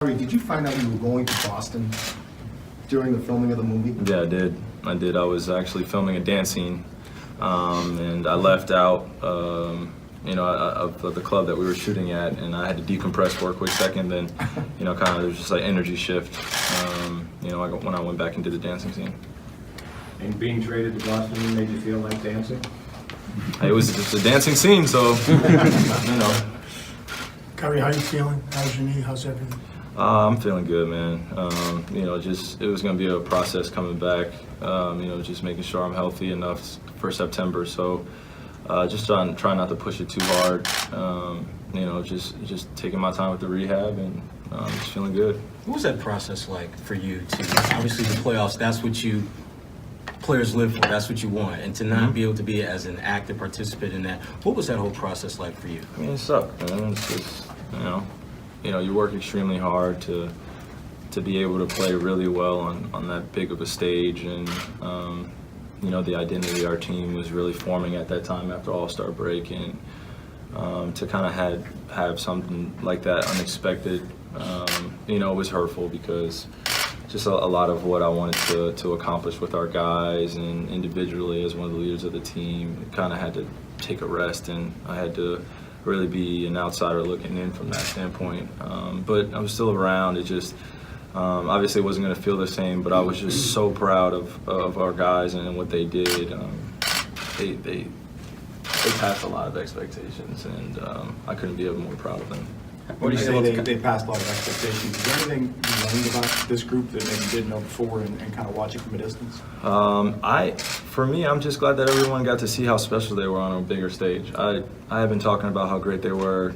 Did you find out you were going to Boston during the filming of the movie? Yeah, I did. I was actually filming a dance scene, and I left out, of the club that we were shooting at, and I had to decompress for a quick second. Then, kind of there was just like energy shift. When I went back and did the dancing scene. And being traded to Boston made you feel like dancing? It was just a dancing scene, so Kyrie, how you feeling? How's your knee? How's everything? I'm feeling good, man. Just it was going to be a process coming back. Just making sure I'm healthy enough for September. So just trying not to push it too hard. Just taking my time with the rehab and just feeling good. What was that process like for you to, obviously the playoffs, that's what players live for, that's what you want, and to not be able to be as an active participant in that, what was that whole process like for you? I mean, it sucked, man. It's just, you work extremely hard to be able to play really well on that big of a stage, and the identity of our team was really forming at that time after All-Star break, and to kind of have something like that unexpected, was hurtful because just a lot of what I wanted to accomplish with our guys and individually as one of the leaders of the team kind of had to take a rest, and I had to really be an outsider looking in from that standpoint. But I was still around. It just obviously wasn't going to feel the same, but I was just so proud of our guys and what they did. They passed a lot of expectations, and I couldn't be ever more proud of them. What do you say they passed a lot of expectations? Is there anything you learned about this group that maybe you didn't know before and kind of watching from a distance? For me, I'm just glad that everyone got to see how special they were on a bigger stage. I have been talking about how great they were.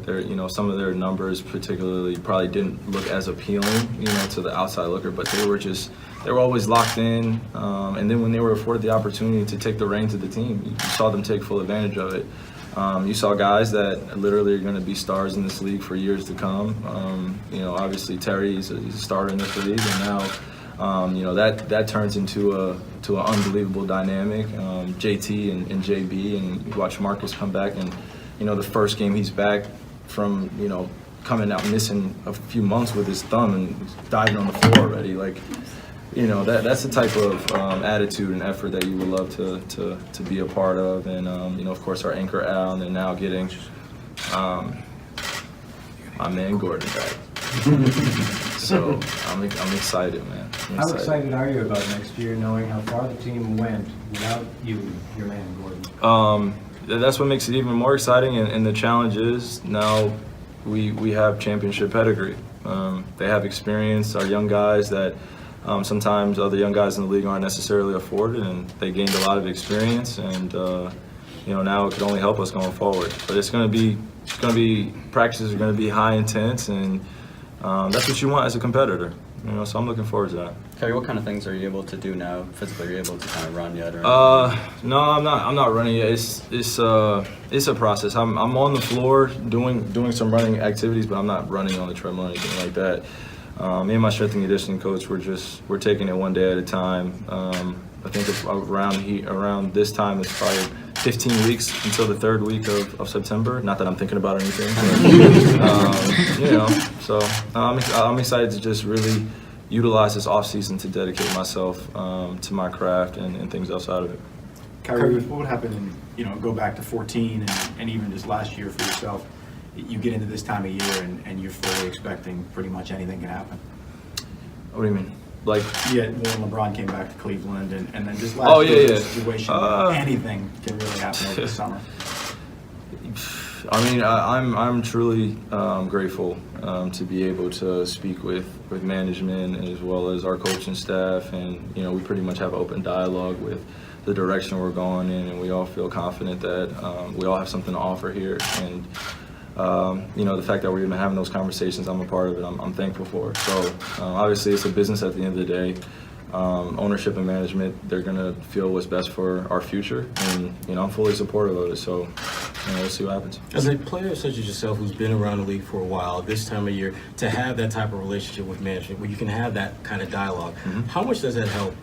Some of their numbers particularly probably didn't look as appealing, to the outside looker, but they were always locked in. And then when they were afforded the opportunity to take the reins of the team, you saw them take full advantage of it. You saw guys that literally are going to be stars in this league for years to come. Obviously Terry's a starter in this league, and now, that turns into an unbelievable dynamic. JT and JB, and you watch Marcus come back, and the first game he's back from coming out missing a few months with his thumb and he's diving on the floor already. That's the type of attitude and effort that you would love to be a part of, and of course our anchor Al, and now getting my man Gordon back. So I'm excited, man. How excited are you about next year, knowing how far the team went without you, your man Gordon? That's what makes it even more exciting, and the challenge is now we have championship pedigree. They have experience. Our young guys that. Sometimes other young guys in the league aren't necessarily afforded, and they gained a lot of experience, and now it could only help us going forward. But it's going to be practices are going to be high intense, and that's what you want as a competitor. So I'm looking forward to that. Kyrie, what kind of things are you able to do now physically? Are you able to kind of run yet? Or no, I'm not running yet. It's a process. I'm on the floor doing some running activities, but I'm not running on the treadmill or anything like that. Me and my strength and conditioning coach, we're taking it one day at a time. I think around this time it's probably 15 weeks until the third week of September. Not that I'm thinking about anything, but, So I'm excited to just really utilize this off season to dedicate myself to my craft and things outside of it. Kyrie, what would happen go back to 14 and even just last year for yourself? You get into this time of year and you're fully expecting pretty much anything can happen. What do you mean? When LeBron came back to Cleveland and then just last year situation, anything can really happen over the summer. I mean, I'm truly grateful to be able to speak with management as well as our coaching staff, and we pretty much have open dialogue with the direction we're going in, and we all feel confident that we all have something to offer here, and the fact that we're even having those conversations, I'm a part of it. I'm thankful for it. So obviously it's a business at the end of the day. Ownership and management, they're going to feel what's best for our future, and I'm fully supportive of it. So we'll see what happens. As a player such as yourself who's been around the league for a while, this time of year, to have that type of relationship with management where you can have that kind of dialogue, how much does that help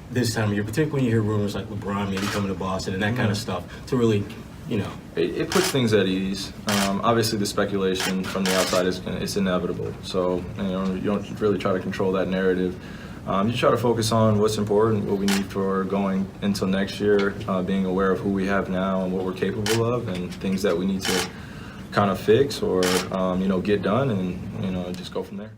this time of year, particularly when you hear rumors like LeBron maybe coming to Boston and that kind of stuff, to really you know. It puts things at ease. Obviously, the speculation from the outside is inevitable. So you don't really try to control that narrative. You try to focus on what's important, what we need for going until next year, being aware of who we have now and what we're capable of, and things that we need to kind of fix or get done, and just go from there.